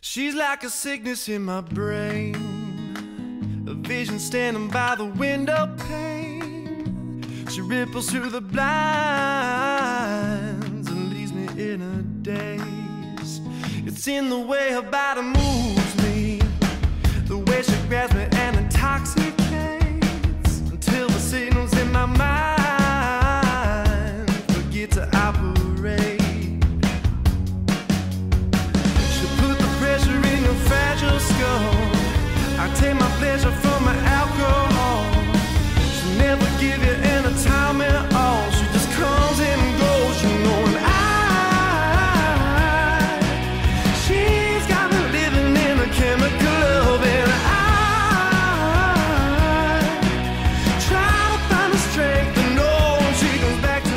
She's like a sickness in my brain, a vision standing by the window pane. She ripples through the blinds and leaves me in a daze. It's in the way her body moves me, the way she grabs me and intoxicates, until the signals in my mind forget to operate. She'll put the pressure in your fragile skull. I take my pleasure from my alcohol. She'll never give you any time at all. She just comes and goes, you know, and she's got me living in a chemical love, and I try to find the strength to know she comes back to me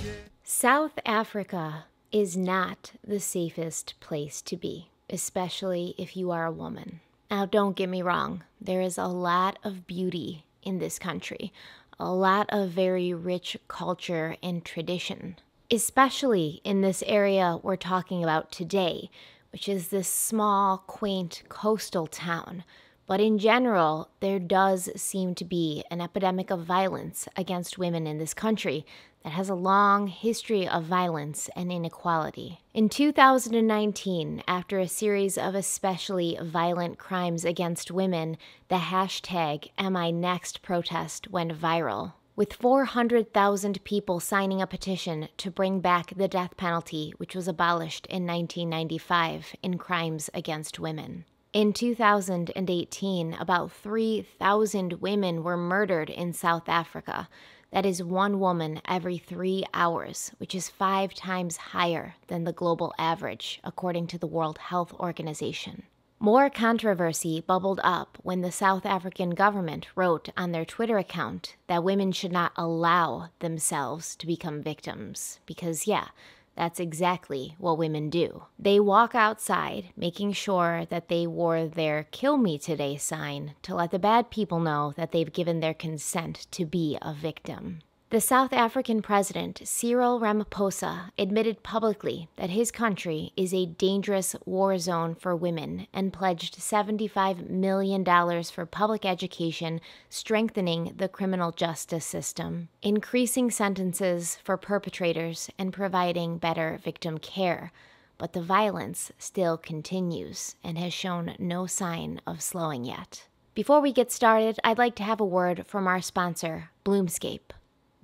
again. South Africa is not the safest place to be, especially if you are a woman. Now, don't get me wrong, there is a lot of beauty in this country, a lot of very rich culture and tradition, especially in this area we're talking about today, which is this small, quaint coastal town. But in general, there does seem to be an epidemic of violence against women in this country that has a long history of violence and inequality. In 2019, after a series of especially violent crimes against women, the hashtag #MINext protest went viral, with 400,000 people signing a petition to bring back the death penalty, which was abolished in 1995 in crimes against women. In 2018, about 3,000 women were murdered in South Africa. That is one woman every 3 hours, which is 5 times higher than the global average, according to the World Health Organization. More controversy bubbled up when the South African government wrote on their Twitter account that women should not allow themselves to become victims, because that's exactly what women do. They walk outside, making sure that they wore their "Kill Me Today" sign to let the bad people know that they've given their consent to be a victim. The South African president, Cyril Ramaphosa, admitted publicly that his country is a dangerous war zone for women and pledged $75 million for public education, strengthening the criminal justice system, increasing sentences for perpetrators, and providing better victim care. But the violence still continues and has shown no sign of slowing yet. Before we get started, I'd like to have a word from our sponsor, Bloomscape.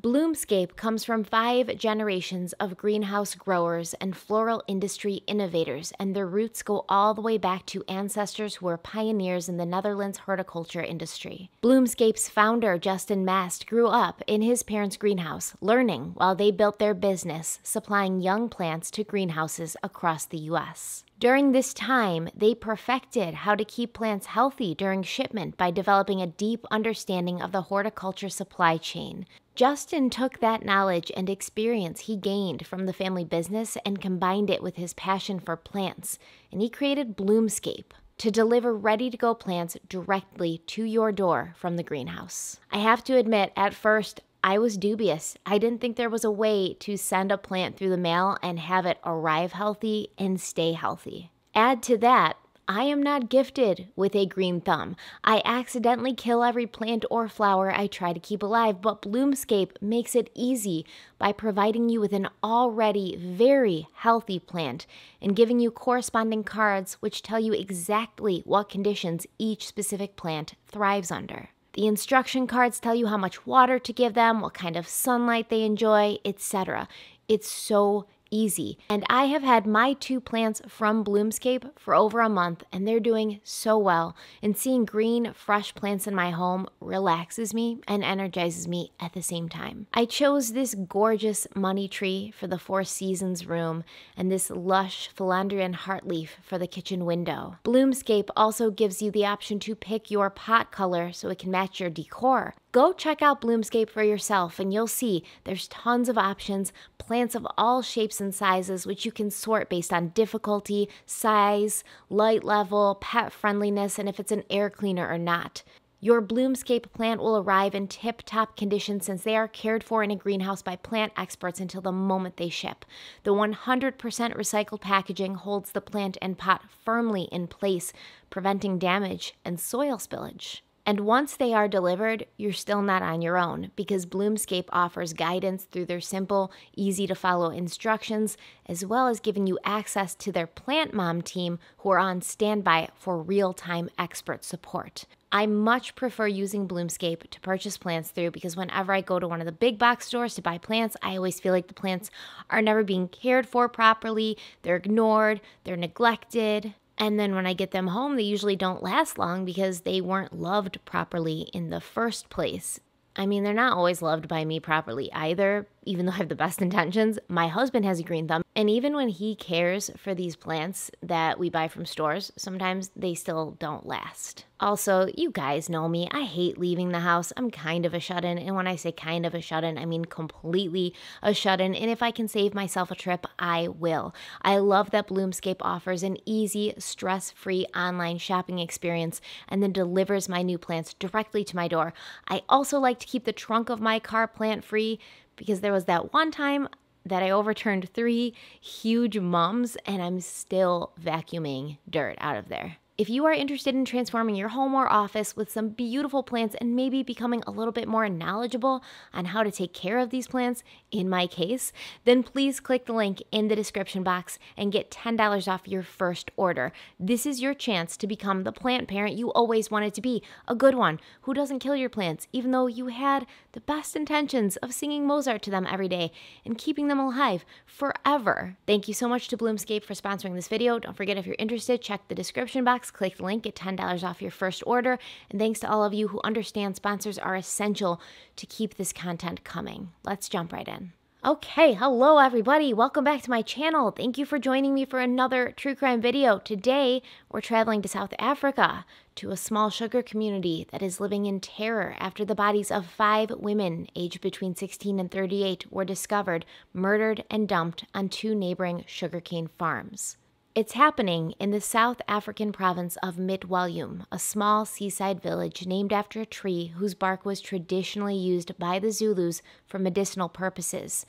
Bloomscape comes from 5 generations of greenhouse growers and floral industry innovators, and their roots go all the way back to ancestors who were pioneers in the Netherlands horticulture industry. Bloomscape's founder, Justin Mast, grew up in his parents' greenhouse, learning while they built their business, supplying young plants to greenhouses across the U.S. During this time, they perfected how to keep plants healthy during shipment by developing a deep understanding of the horticulture supply chain. Justin took that knowledge and experience he gained from the family business and combined it with his passion for plants, and he created Bloomscape to deliver ready-to-go plants directly to your door from the greenhouse. I have to admit, at first, I was dubious. I didn't think there was a way to send a plant through the mail and have it arrive healthy and stay healthy. Add to that, I am not gifted with a green thumb. I accidentally kill every plant or flower I try to keep alive, but Bloomscape makes it easy by providing you with an already very healthy plant and giving you corresponding cards which tell you exactly what conditions each specific plant thrives under. The instruction cards tell you how much water to give them, what kind of sunlight they enjoy, etc. It's so easy. And I have had my 2 plants from Bloomscape for over a month, and they're doing so well. And seeing green, fresh plants in my home relaxes me and energizes me at the same time. I chose this gorgeous money tree for the 4 Seasons room and this lush philodendron heartleaf for the kitchen window. Bloomscape also gives you the option to pick your pot color so it can match your decor. Go check out Bloomscape for yourself and you'll see there's tons of options, plants of all shapes and sizes, which you can sort based on difficulty, size, light level, pet friendliness, and if it's an air cleaner or not. Your Bloomscape plant will arrive in tip-top condition since they are cared for in a greenhouse by plant experts until the moment they ship. The 100% recycled packaging holds the plant and pot firmly in place, preventing damage and soil spillage. And once they are delivered, you're still not on your own because Bloomscape offers guidance through their simple, easy-to-follow instructions, as well as giving you access to their Plant Mom team who are on standby for real-time expert support. I much prefer using Bloomscape to purchase plants through because whenever I go to one of the big box stores to buy plants, I always feel like the plants are never being cared for properly, they're ignored, they're neglected. And then when I get them home, they usually don't last long because they weren't loved properly in the first place. I mean, they're not always loved by me properly either, even though I have the best intentions. My husband has a green thumb, and even when he cares for these plants that we buy from stores, sometimes they still don't last. Also, you guys know me. I hate leaving the house. I'm kind of a shut-in, and when I say kind of a shut-in, I mean completely a shut-in, and if I can save myself a trip, I will. I love that Bloomscape offers an easy, stress-free online shopping experience and then delivers my new plants directly to my door. I also like to keep the trunk of my car plant-free because there was that one time that I overturned 3 huge mums and I'm still vacuuming dirt out of there. If you are interested in transforming your home or office with some beautiful plants and maybe becoming a little bit more knowledgeable on how to take care of these plants, in my case, then please click the link in the description box and get $10 off your first order. This is your chance to become the plant parent you always wanted to be, a good one who doesn't kill your plants, even though you had the best intentions of singing Mozart to them every day and keeping them alive forever. Thank you so much to Bloomscape for sponsoring this video. Don't forget, if you're interested, check the description box. Click the link, get $10 off your first order. And thanks to all of you who understand sponsors are essential to keep this content coming. Let's jump right in. Okay, hello everybody. Welcome back to my channel. Thank you for joining me for another true crime video. Today, we're traveling to South Africa to a small sugar community that is living in terror after the bodies of 5 women aged between 16 and 38 were discovered, murdered, and dumped on 2 neighboring sugarcane farms. It's happening in the South African province of Mitwalume, a small seaside village named after a tree whose bark was traditionally used by the Zulus for medicinal purposes.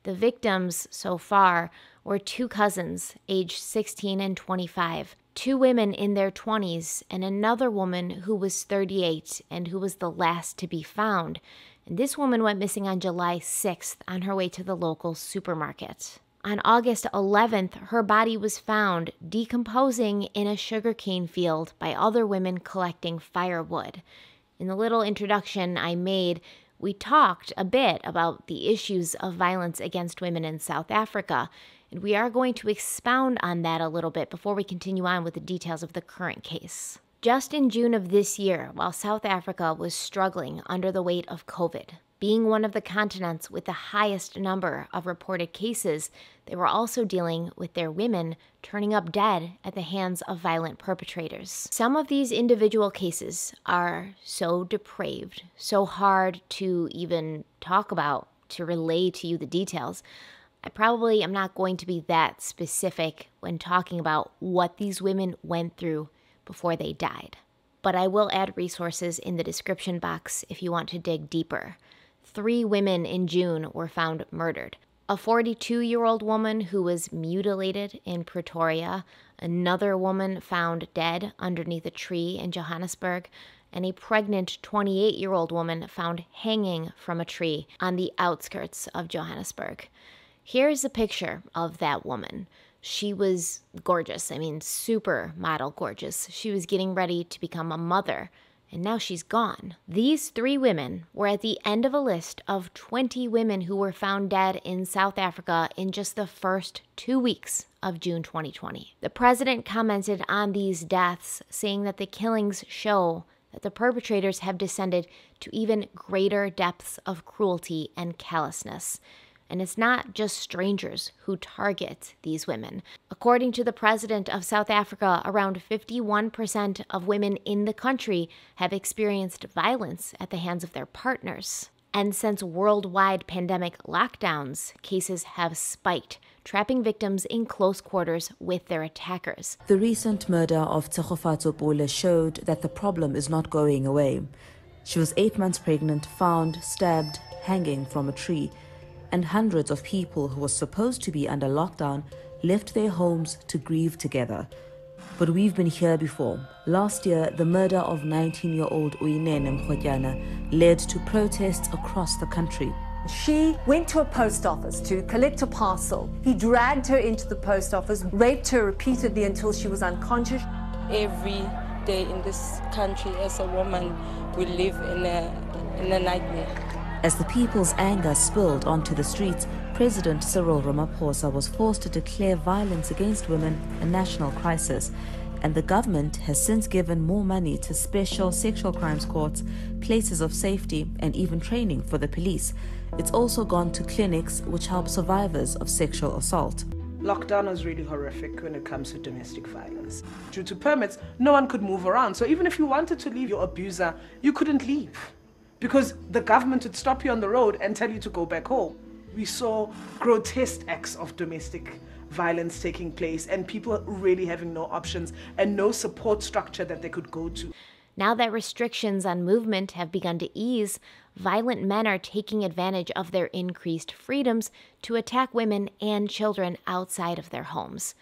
The victims so far were 2 cousins, aged 16 and 25, 2 women in their 20s, and another woman who was 38 and who was the last to be found. And this woman went missing on July 6th on her way to the local supermarket. On August 11th, her body was found decomposing in a sugarcane field by other women collecting firewood. In the little introduction I made, we talked a bit about the issues of violence against women in South Africa, and we are going to expound on that a little bit before we continue on with the details of the current case. Just in June of this year, while South Africa was struggling under the weight of COVID, being one of the continents with the highest number of reported cases, they were also dealing with their women turning up dead at the hands of violent perpetrators. Some of these individual cases are so depraved, so hard to even talk about, to relay to you the details. I probably am not going to be that specific when talking about what these women went through before they died. But I will add resources in the description box if you want to dig deeper. 3 women in June were found murdered. A 42-year-old woman who was mutilated in Pretoria, another woman found dead underneath a tree in Johannesburg, and a pregnant 28-year-old woman found hanging from a tree on the outskirts of Johannesburg. Here's a picture of that woman. She was gorgeous. I mean, super model gorgeous. She was getting ready to become a mother, and now she's gone. These 3 women were at the end of a list of 20 women who were found dead in South Africa in just the first 2 weeks of June 2020. The president commented on these deaths, saying that the killings show that the perpetrators have descended to even greater depths of cruelty and callousness. And it's not just strangers who target these women. According to the president of South Africa, around 51% of women in the country have experienced violence at the hands of their partners. And since worldwide pandemic lockdowns, cases have spiked, trapping victims in close quarters with their attackers. The recent murder of Tshegofatso Pule showed that the problem is not going away. She was 8 months pregnant, found stabbed, hanging from a tree, and hundreds of people who were supposed to be under lockdown left their homes to grieve together. But we've been here before. Last year, the murder of 19-year-old Uyinene Mkhotyana led to protests across the country. She went to a post office to collect a parcel. He dragged her into the post office, raped her repeatedly until she was unconscious. Every day in this country, as a woman, we live in a nightmare. As the people's anger spilled onto the streets, President Cyril Ramaphosa was forced to declare violence against women a national crisis, and the government has since given more money to special sexual crimes courts, places of safety, and even training for the police. It's also gone to clinics which help survivors of sexual assault. Lockdown was really horrific when it comes to domestic violence. Due to permits, no one could move around. So even if you wanted to leave your abuser, you couldn't leave because the government would stop you on the road and tell you to go back home. We saw grotesque acts of domestic violence taking place and people really having no options and no support structure that they could go to. Now that restrictions on movement have begun to ease, violent men are taking advantage of their increased freedoms to attack women and children outside of their homes.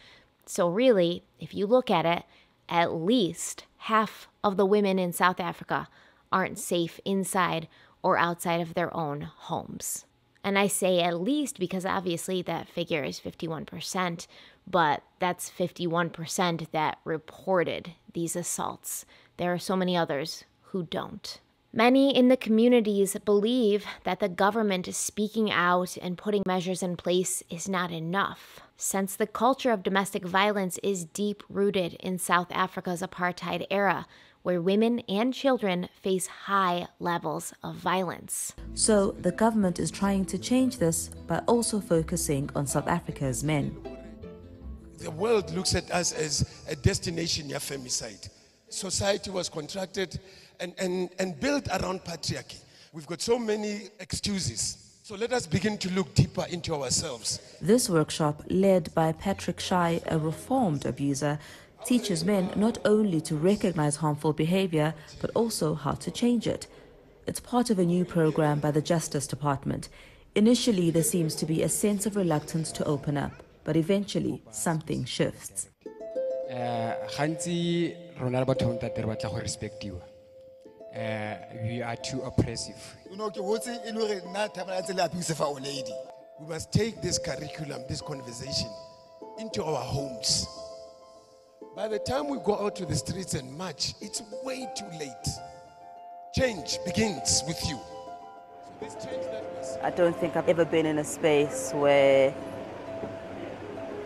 So really, if you look at it, at least half of the women in South Africa aren't safe inside or outside of their own homes. And I say at least because obviously that figure is 51%, but that's 51% that reported these assaults. There are so many others who don't. Many in the communities believe that the government speaking out and putting measures in place is not enough, since the culture of domestic violence is deep-rooted in South Africa's apartheid era, where women and children face high levels of violence. So the government is trying to change this by also focusing on South Africa's men. The world looks at us as a destination near femicide. Society was contracted and built around patriarchy. We've got so many excuses. So let us begin to look deeper into ourselves. This workshop, led by Patrick Shai, a reformed abuser, teaches men not only to recognize harmful behavior, but also how to change it. It's part of a new program by the Justice Department. Initially, there seems to be a sense of reluctance to open up, but eventually, something shifts. We are too oppressive. We must take this curriculum, this conversation, into our homes. By the time we go out to the streets and march, it's way too late. Change begins with you. So this change that we see. I don't think I've ever been in a space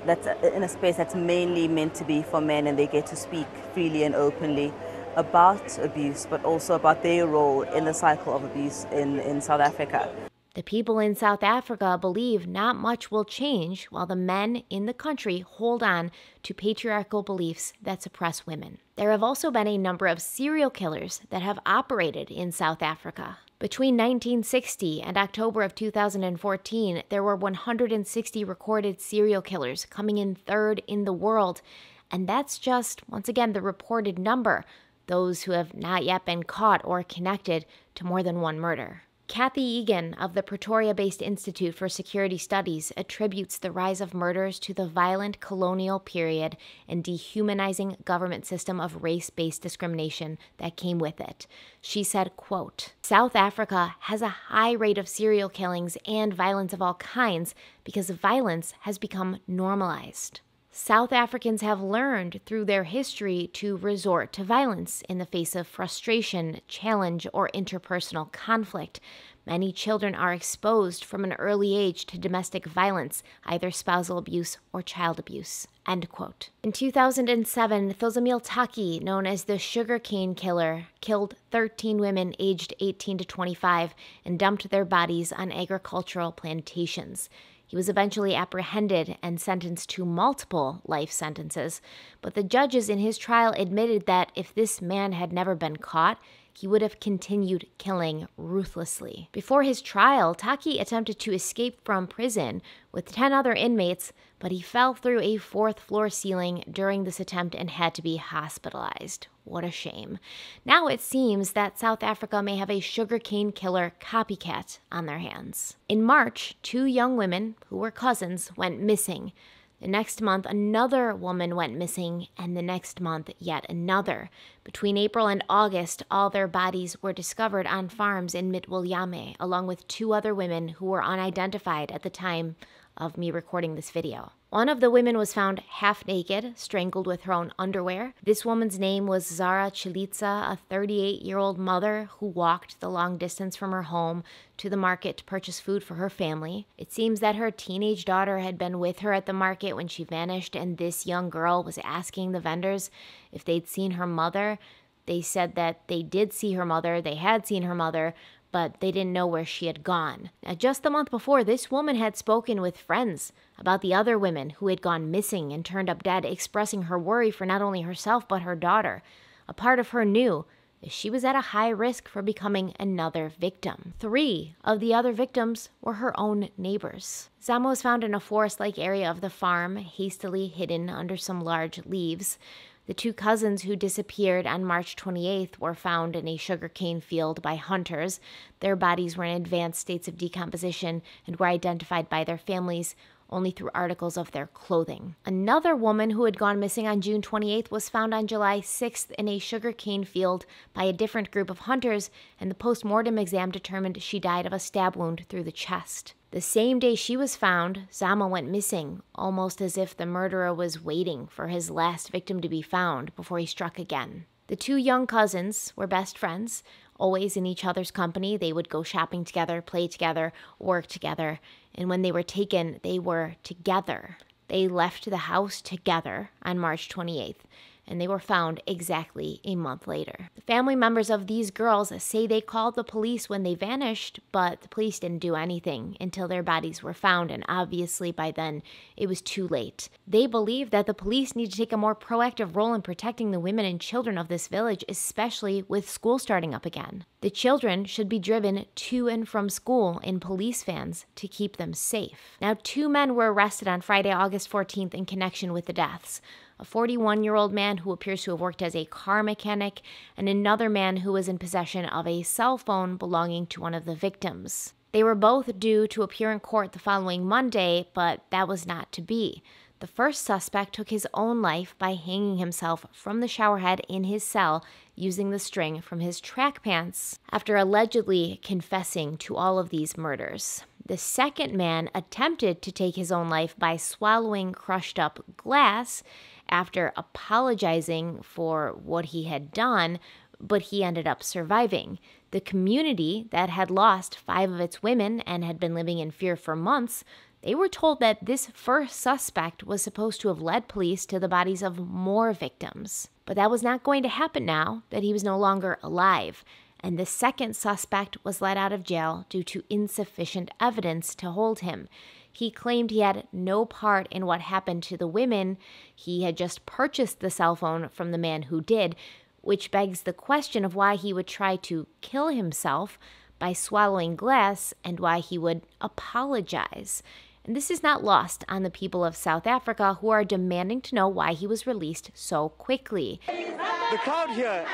that's mainly meant to be for men, and they get to speak freely and openly about abuse, but also about their role in the cycle of abuse in South Africa. The people in South Africa believe not much will change while the men in the country hold on to patriarchal beliefs that suppress women. There have also been a number of serial killers that have operated in South Africa. Between 1960 and October of 2014, there were 160 recorded serial killers, coming in third in the world. And that's just, once again, the reported number, those who have not yet been caught or connected to more than one murder. Kathy Egan of the Pretoria-based Institute for Security Studies attributes the rise of murders to the violent colonial period and dehumanizing government system of race-based discrimination that came with it. She said, quote, "South Africa has a high rate of serial killings and violence of all kinds because violence has become normalized. South Africans have learned through their history to resort to violence in the face of frustration, challenge, or interpersonal conflict. Many children are exposed from an early age to domestic violence, either spousal abuse or child abuse." End quote. In 2007, Thozamil Taki, known as the Sugarcane Killer, killed 13 women aged 18 to 25 and dumped their bodies on agricultural plantations. He was eventually apprehended and sentenced to multiple life sentences, but the judges in his trial admitted that if this man had never been caught, he would have continued killing ruthlessly. Before his trial, Taki attempted to escape from prison with 10 other inmates, but he fell through a 4th floor ceiling during this attempt and had to be hospitalized. What a shame. Now it seems that South Africa may have a sugarcane killer copycat on their hands. In March, 2 young women who were cousins went missing. The next month, another woman went missing, and the next month, yet another. Between April and August, all their bodies were discovered on farms in Mitwilliame, along with 2 other women who were unidentified at the time of me recording this video. One of the women was found half naked, strangled with her own underwear. This woman's name was Zara Chilitsa, a 38-year-old mother who walked the long distance from her home to the market to purchase food for her family. It seems that her teenage daughter had been with her at the market when she vanished, and this young girl was asking the vendors if they'd seen her mother. They said that they did see her mother, they had seen her mother, but they didn't know where she had gone. Now, just the month before, this woman had spoken with friends about the other women who had gone missing and turned up dead, expressing her worry for not only herself but her daughter. A part of her knew that she was at a high risk for becoming another victim. 3 of the other victims were her own neighbors. Zama was found in a forest-like area of the farm, hastily hidden under some large leaves. The 2 cousins who disappeared on March 28th were found in a sugarcane field by hunters. Their bodies were in advanced states of decomposition and were identified by their families only through articles of their clothing. Another woman who had gone missing on June 28th was found on July 6th in a sugarcane field by a different group of hunters, and the post-mortem exam determined she died of a stab wound through the chest. The same day she was found, Zama went missing, almost as if the murderer was waiting for his last victim to be found before he struck again. The 2 young cousins were best friends. Always in each other's company, they would go shopping together, play together, work together, and when they were taken, they were together. They left the house together on March 28th, and they were found exactly a month later. The family members of these girls say they called the police when they vanished, but the police didn't do anything until their bodies were found, and obviously by then it was too late. They believe that the police need to take a more proactive role in protecting the women and children of this village, especially with school starting up again. The children should be driven to and from school in police vans to keep them safe. Now, 2 men were arrested on Friday, August 14th in connection with the deaths. A 41-year-old man who appears to have worked as a car mechanic, and another man who was in possession of a cell phone belonging to one of the victims. They were both due to appear in court the following Monday, but that was not to be. The first suspect took his own life by hanging himself from the showerhead in his cell using the string from his track pants after allegedly confessing to all of these murders. The second man attempted to take his own life by swallowing crushed up glass after apologizing for what he had done, but he ended up surviving. The community that had lost 5 of its women and had been living in fear for months, they were told that this first suspect was supposed to have led police to the bodies of more victims. But that was not going to happen now that he was no longer alive, and the second suspect was let out of jail due to insufficient evidence to hold him. He claimed he had no part in what happened to the women. He had just purchased the cell phone from the man who did, which begs the question of why he would try to kill himself by swallowing glass and why he would apologize. And this is not lost on the people of South Africa, who are demanding to know why he was released so quickly. The crowd here,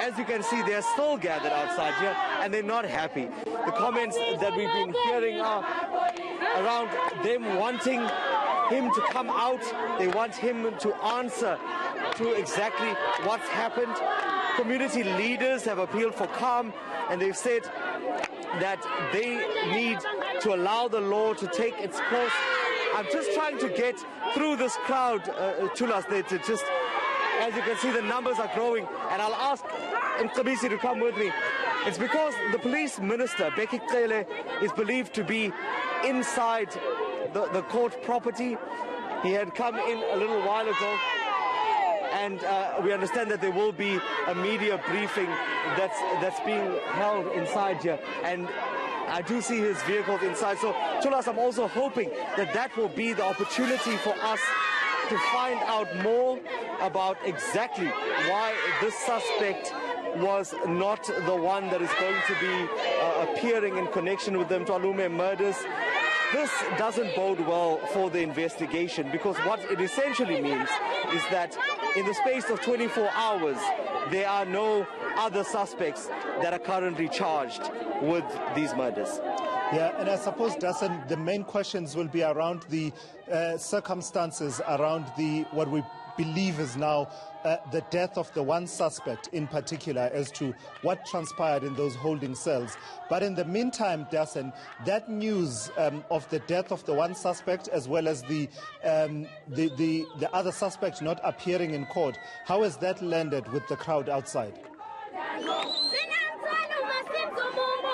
as you can see, they're still gathered outside here and they're not happy. The comments that we've been hearing are around them wanting him to come out. They want him to answer to exactly what's happened. Community leaders have appealed for calm, and they've said that they need to allow the law to take its course. I'm just trying to get through this crowd, Tulas, to just, as you can see, the numbers are growing, and I'll ask Mcebisi to come with me. It's because the police minister, Bheki Cele, is believed to be inside the court property. He had come in a little while ago, and we understand that there will be a media briefing that's being held inside here, and I do see his vehicles inside. So, Tulas, I'm also hoping that that will be the opportunity for us to find out more about exactly why this suspect was not the one that is going to be appearing in connection with the Mthwalume murders. This doesn't bode well for the investigation, because what it essentially means is that in the space of 24 hours, there are no other suspects that are currently charged with these murders. Yeah, and I suppose, Dassen, the main questions will be around the circumstances around what we believe is now the death of the one suspect in particular, as to what transpired in those holding cells. But in the meantime, Dassen, that news of the death of the one suspect, as well as the other suspect not appearing in court, how has that landed with the crowd outside?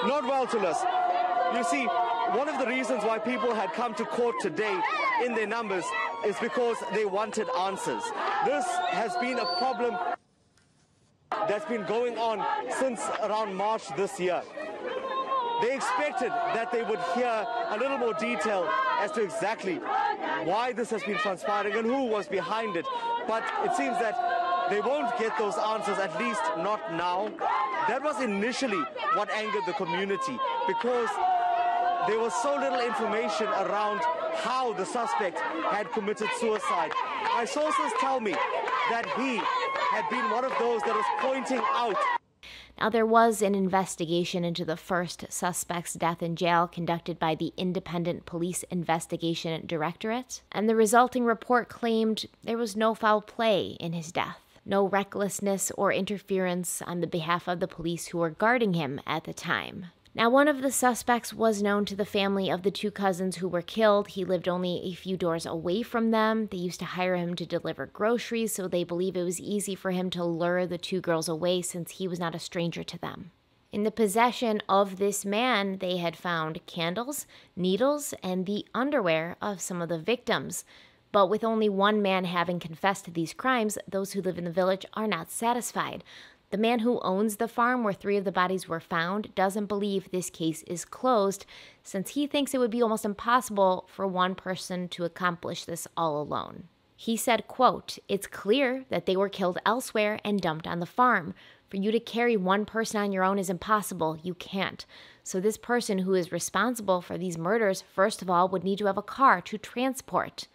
Not well, Tulas. You see, one of the reasons why people had come to court today in their numbers is because they wanted answers. This has been a problem that's been going on since around March this year. They expected that they would hear a little more detail as to exactly why this has been transpiring and who was behind it. But it seems that they won't get those answers, at least not now. That was initially what angered the community, because there was so little information around how the suspect had committed suicide. My sources tell me that he had been one of those that was pointing out. Now, there was an investigation into the first suspect's death in jail conducted by the Independent Police Investigation Directorate, and the resulting report claimed there was no foul play in his death, no recklessness or interference on the behalf of the police who were guarding him at the time. Now, one of the suspects was known to the family of the two cousins who were killed. He lived only a few doors away from them. They used to hire him to deliver groceries, so they believe it was easy for him to lure the two girls away since he was not a stranger to them. In the possession of this man, they had found candles, needles, and the underwear of some of the victims. But with only one man having confessed to these crimes, those who live in the village are not satisfied. The man who owns the farm where 3 of the bodies were found doesn't believe this case is closed, since he thinks it would be almost impossible for one person to accomplish this all alone. He said, quote, "It's clear that they were killed elsewhere and dumped on the farm. For you to carry one person on your own is impossible. You can't. So this person who is responsible for these murders, first of all, would need to have a car to transport.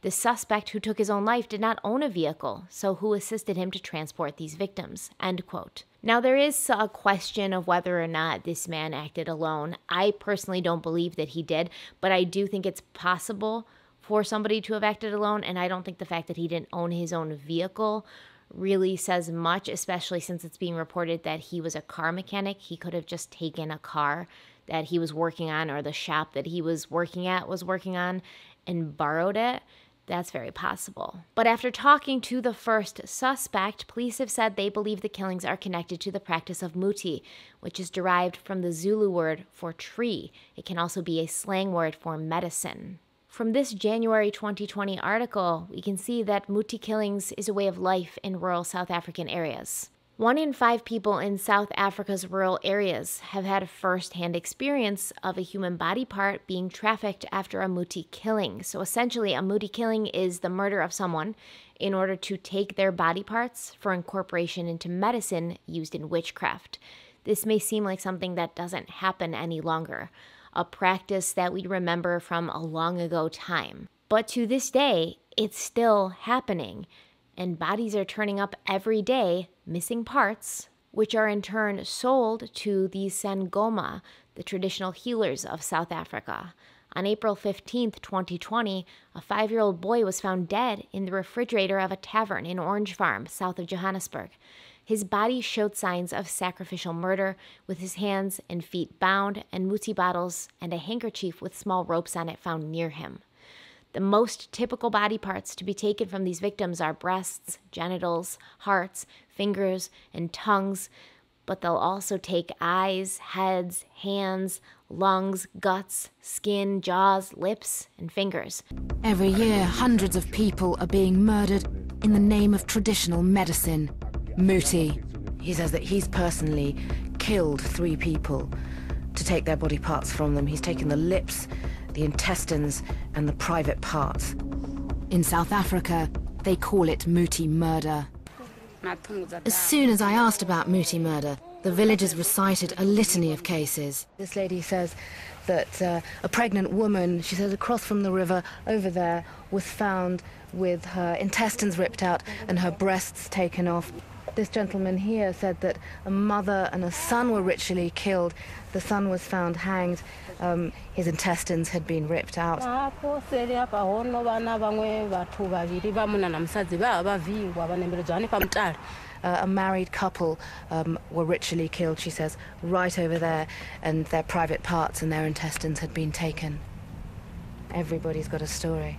The suspect who took his own life did not own a vehicle, so who assisted him to transport these victims?" End quote. Now, there is a question of whether or not this man acted alone. I personally don't believe that he did, but I do think it's possible for somebody to have acted alone, and I don't think the fact that he didn't own his own vehicle really says much, especially since it's being reported that he was a car mechanic. He could have just taken a car that he was working on, or the shop that he was working at was working on, and borrowed it. That's very possible. But after talking to the first suspect, police have said they believe the killings are connected to the practice of muti, which is derived from the Zulu word for tree. It can also be a slang word for medicine. From this January 2020 article, we can see that muti killings is a way of life in rural South African areas. 1 in 5 people in South Africa's rural areas have had a first-hand experience of a human body part being trafficked after a muti killing. So essentially, a muti killing is the murder of someone in order to take their body parts for incorporation into medicine used in witchcraft. This may seem like something that doesn't happen any longer, a practice that we remember from a long ago time. But to this day, it's still happening. And bodies are turning up every day, missing parts, which are in turn sold to the Sangoma, the traditional healers of South Africa. On April 15th, 2020, a 5-year-old boy was found dead in the refrigerator of a tavern in Orange Farm, south of Johannesburg. His body showed signs of sacrificial murder, with his hands and feet bound, and muti bottles and a handkerchief with small ropes on it found near him. The most typical body parts to be taken from these victims are breasts, genitals, hearts, fingers, and tongues, but they'll also take eyes, heads, hands, lungs, guts, skin, jaws, lips, and fingers. Every year, hundreds of people are being murdered in the name of traditional medicine. Muti. He says that he's personally killed 3 people to take their body parts from them. He's taken the lips, the intestines, and the private parts. In South Africa, they call it muti murder. As soon as I asked about Muti murder, the villagers recited a litany of cases. This lady says that a pregnant woman, she says, across from the river over there, was found with her intestines ripped out and her breasts taken off. This gentleman here said that a mother and a son were ritually killed. The son was found hanged. His intestines had been ripped out. A married couple were ritually killed, she says, right over there, and their private parts and their intestines had been taken. Everybody's got a story.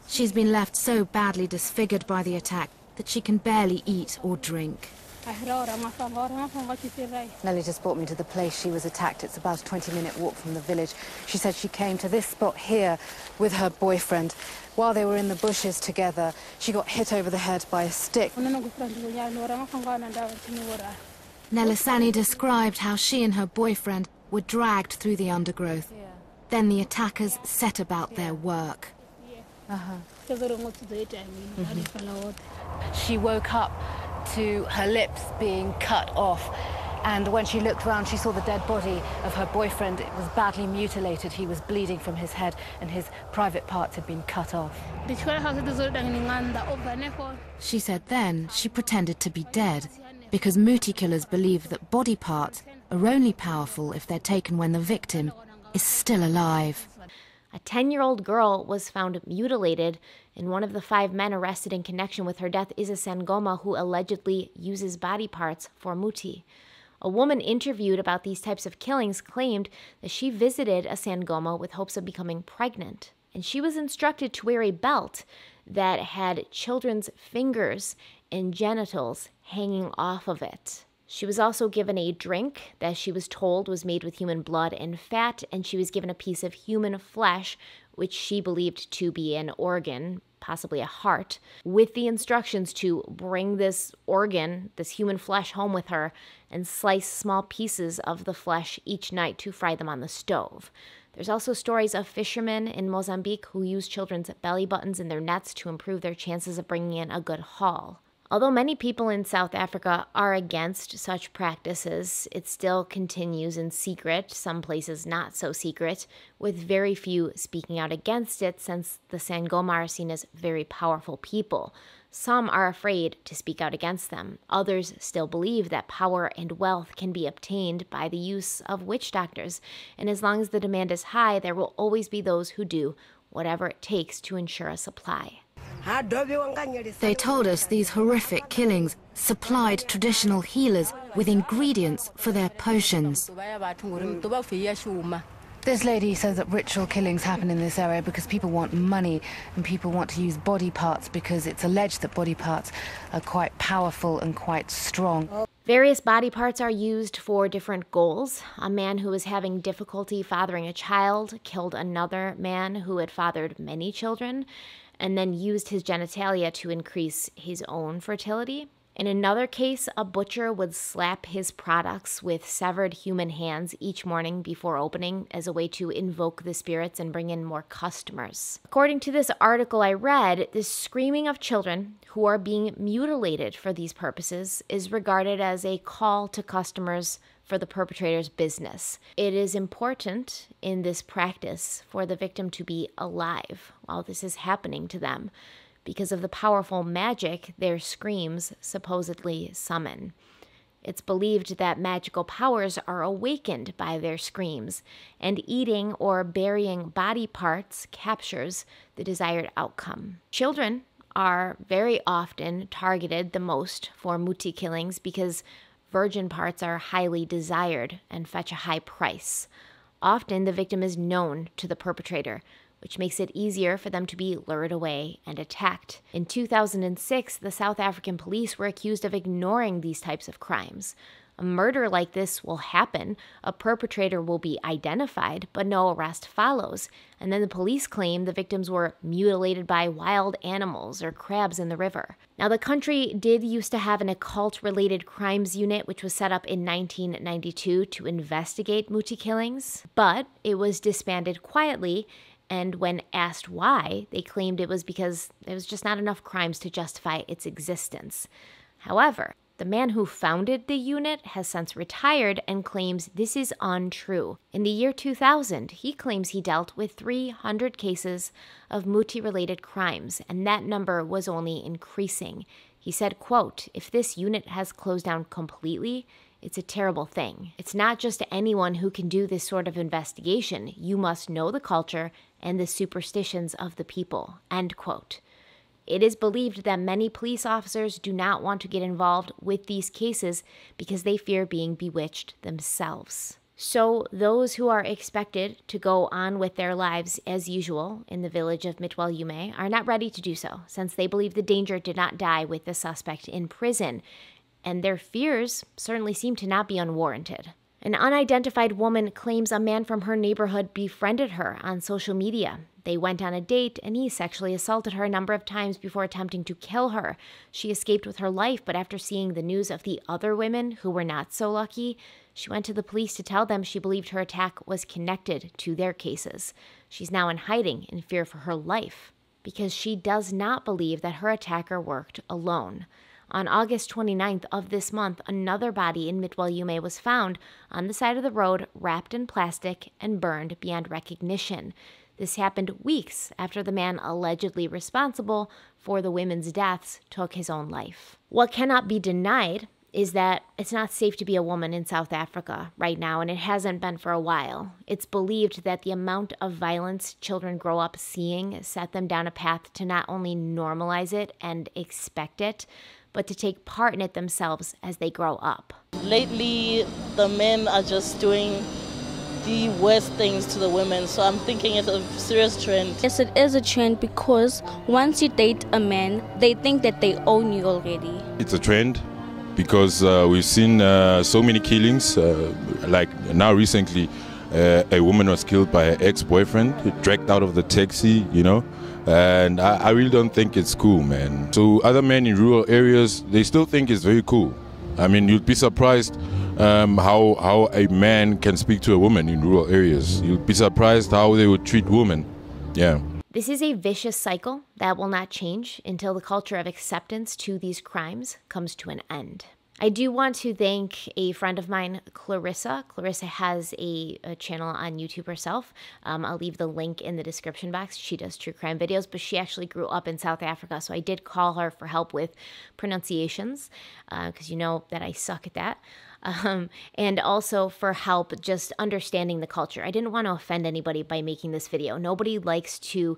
She's been left so badly disfigured by the attack that she can barely eat or drink. Nellie just brought me to the place she was attacked. It's about a 20-minute walk from the village. She said she came to this spot here with her boyfriend. While they were in the bushes together, she got hit over the head by a stick. Nelisani described how she and her boyfriend were dragged through the undergrowth. Then the attackers set about their work. She woke up to her lips being cut off, and when she looked round she saw the dead body of her boyfriend. It was badly mutilated. He was bleeding from his head and his private parts had been cut off. She said then she pretended to be dead because Muti killers believe that body parts are only powerful if they're taken when the victim is still alive. A 10-year-old girl was found mutilated, and one of the 5 men arrested in connection with her death is a Sangoma who allegedly uses body parts for Muti. A woman interviewed about these types of killings claimed that she visited a Sangoma with hopes of becoming pregnant, and she was instructed to wear a belt that had children's fingers and genitals hanging off of it. She was also given a drink that she was told was made with human blood and fat, and she was given a piece of human flesh, which she believed to be an organ, possibly a heart, with the instructions to bring this organ, this human flesh, home with her and slice small pieces of the flesh each night to fry them on the stove. There's also stories of fishermen in Mozambique who use children's belly buttons in their nets to improve their chances of bringing in a good haul. Although many people in South Africa are against such practices, it still continues in secret, some places not so secret, with very few speaking out against it since the Sangoma are seen as very powerful people. Some are afraid to speak out against them. Others still believe that power and wealth can be obtained by the use of witch doctors, and as long as the demand is high, there will always be those who do whatever it takes to ensure a supply. They told us these horrific killings supplied traditional healers with ingredients for their potions. This lady says that ritual killings happen in this area because people want money and people want to use body parts because it's alleged that body parts are quite powerful and quite strong. Various body parts are used for different goals. A man who was having difficulty fathering a child killed another man who had fathered many children, and then used his genitalia to increase his own fertility. In another case, a butcher would slap his products with severed human hands each morning before opening as a way to invoke the spirits and bring in more customers. According to this article I read, the screaming of children who are being mutilated for these purposes is regarded as a call to customers for the perpetrator's business. It is important in this practice for the victim to be alive while this is happening to them, because of the powerful magic their screams supposedly summon. It's believed that magical powers are awakened by their screams, and eating or burying body parts captures the desired outcome. Children are very often targeted the most for Muti killings because virgin parts are highly desired and fetch a high price. Often the victim is known to the perpetrator, which makes it easier for them to be lured away and attacked. In 2006, the South African police were accused of ignoring these types of crimes. A murder like this will happen, a perpetrator will be identified, but no arrest follows, and then the police claim the victims were mutilated by wild animals or crabs in the river. Now, the country did used to have an occult-related crimes unit, which was set up in 1992 to investigate Muti killings, but it was disbanded quietly, And when asked why, they claimed it was because there was just not enough crimes to justify its existence. However, the man who founded the unit has since retired and claims this is untrue. In the year 2000, he claims he dealt with 300 cases of Muti-related crimes, and that number was only increasing. He said, quote, "If this unit has closed down completely, it's a terrible thing. It's not just anyone who can do this sort of investigation. You must know the culture and the superstitions of the people," end quote. It is believed that many police officers do not want to get involved with these cases because they fear being bewitched themselves. So those who are expected to go on with their lives as usual in the village of Mitwal Yume are not ready to do so, since they believe the danger did not die with the suspect in prison, and their fears certainly seem to not be unwarranted. An unidentified woman claims a man from her neighborhood befriended her on social media. They went on a date, and he sexually assaulted her a number of times before attempting to kill her. She escaped with her life, but after seeing the news of the other women who were not so lucky, she went to the police to tell them she believed her attack was connected to their cases. She's now in hiding in fear for her life because she does not believe that her attacker worked alone. On August 29th of this month, another body in Mitwal Yume was found on the side of the road, wrapped in plastic and burned beyond recognition. This happened weeks after the man allegedly responsible for the women's deaths took his own life. What cannot be denied is that it's not safe to be a woman in South Africa right now, and it hasn't been for a while. It's believed that the amount of violence children grow up seeing set them down a path to not only normalize it and expect it, but to take part in it themselves as they grow up. Lately, the men are just doing the worst things to the women, so I'm thinking it's a serious trend. Yes, it is a trend because once you date a man, they think that they own you already. It's a trend because we've seen so many killings, like now recently a woman was killed by her ex-boyfriend, dragged out of the taxi, you know. And I really don't think it's cool, man. So other men in rural areas, they still think it's very cool. I mean, you'd be surprised how a man can speak to a woman in rural areas. You'd be surprised how they would treat women. Yeah. This is a vicious cycle that will not change until the culture of acceptance to these crimes comes to an end. I do want to thank a friend of mine, Clarissa. Clarissa has a channel on YouTube herself. I'll leave the link in the description box. She does true crime videos, but she actually grew up in South Africa, so I did call her for help with pronunciations, because you know that I suck at that. And also for help just understanding the culture. I didn't want to offend anybody by making this video. Nobody likes to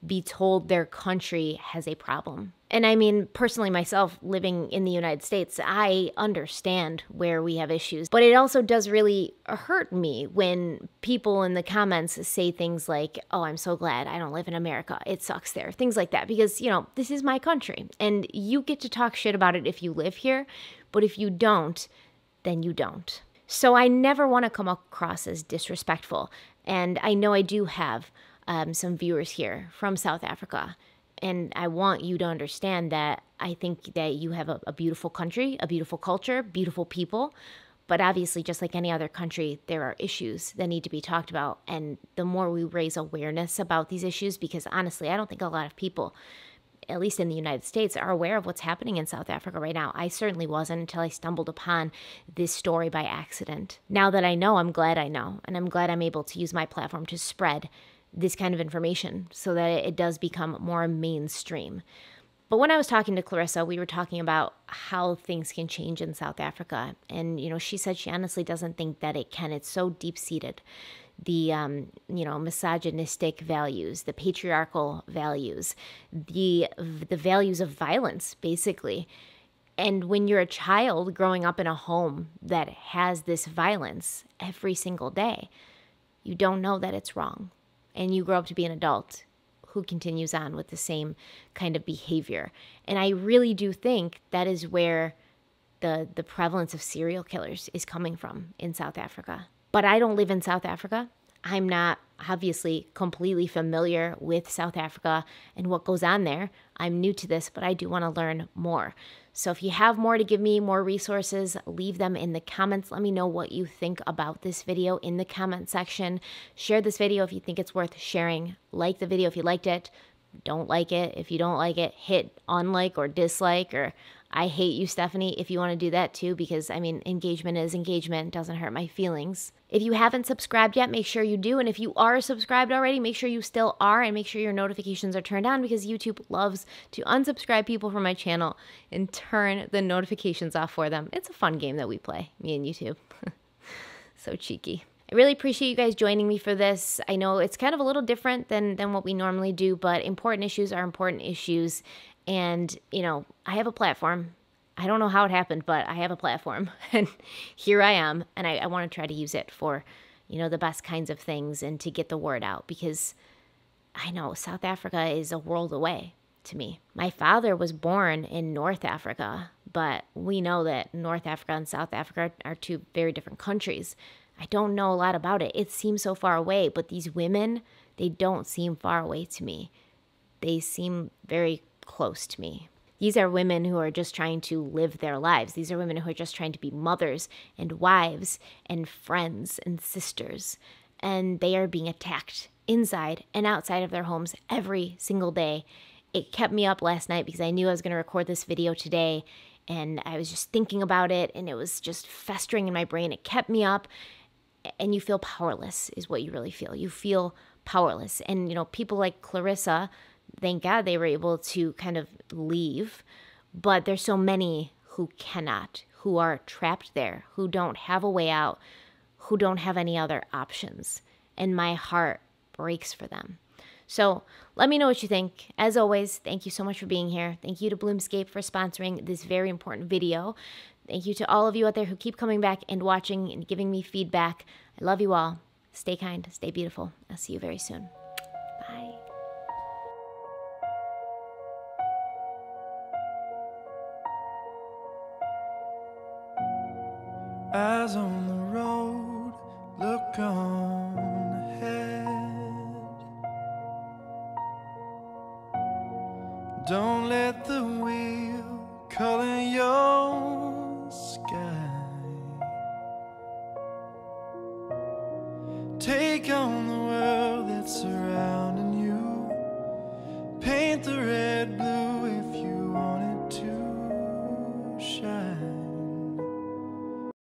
be told their country has a problem. And I mean, personally myself, living in the United States, I understand where we have issues. But it also does really hurt me when people in the comments say things like, "Oh, I'm so glad I don't live in America. It sucks there." Things like that. Because, you know, this is my country. And you get to talk shit about it if you live here. But if you don't, then you don't. So I never want to come across as disrespectful. And I know I do have some viewers here from South Africa. And I want you to understand that I think that you have a beautiful country, a beautiful culture, beautiful people. But obviously, just like any other country, there are issues that need to be talked about. And the more we raise awareness about these issues, because honestly, I don't think a lot of people, at least in the United States, are aware of what's happening in South Africa right now. I certainly wasn't until I stumbled upon this story by accident. Now that I know, I'm glad I know. And I'm glad I'm able to use my platform to spread this kind of information so that it does become more mainstream. But when I was talking to Clarissa, we were talking about how things can change in South Africa. And, you know, she said she honestly doesn't think that it can. It's so deep-seated. The, misogynistic values, the patriarchal values, the values of violence, basically. And when you're a child growing up in a home that has this violence every single day, you don't know that it's wrong. And you grow up to be an adult who continues on with the same kind of behavior. And I really do think that is where the prevalence of serial killers is coming from in South Africa. But I don't live in South Africa. I'm not obviously completely familiar with South Africa and what goes on there. I'm new to this, but I do want to learn more. So if you have more to give me, more resources, leave them in the comments. Let me know what you think about this video in the comment section. Share this video if you think it's worth sharing. Like the video if you liked it. Don't like it. If you don't like it, hit unlike or dislike, or I hate you, Stephanie, if you want to do that too, because I mean, engagement is engagement. It doesn't hurt my feelings. If you haven't subscribed yet, make sure you do. And if you are subscribed already, make sure you still are, and make sure your notifications are turned on, because YouTube loves to unsubscribe people from my channel and turn the notifications off for them. It's a fun game that we play, me and YouTube. So cheeky. I really appreciate you guys joining me for this. I know it's kind of a little different than what we normally do, but important issues are important issues. And, you know, I have a platform. I don't know how it happened, but I have a platform. And here I am. And I want to try to use it for, you know, the best kinds of things and to get the word out. Because I know South Africa is a world away to me. My father was born in North Africa, but we know that North Africa and South Africa are two very different countries. I don't know a lot about it. It seems so far away, but these women, they don't seem far away to me. They seem very close to me. These are women who are just trying to live their lives. These are women who are just trying to be mothers and wives and friends and sisters. And they are being attacked inside and outside of their homes every single day. It kept me up last night because I knew I was going to record this video today, and I was just thinking about it, and it was just festering in my brain. It kept me up. And you feel powerless is what you really feel. You feel powerless. And, you know, people like Clarissa, thank God they were able to kind of leave. But there's so many who cannot, who are trapped there, who don't have a way out, who don't have any other options. And my heart breaks for them. So let me know what you think. As always, thank you so much for being here. Thank you to Bloomscape for sponsoring this very important video. Thank you to all of you out there who keep coming back and watching and giving me feedback. I love you all. Stay kind, stay beautiful. I'll see you very soon. Bye. Eyes on the road, look on ahead. Don't let the wheel color your sky. Take on the world that's surrounding you. Paint the red, blue,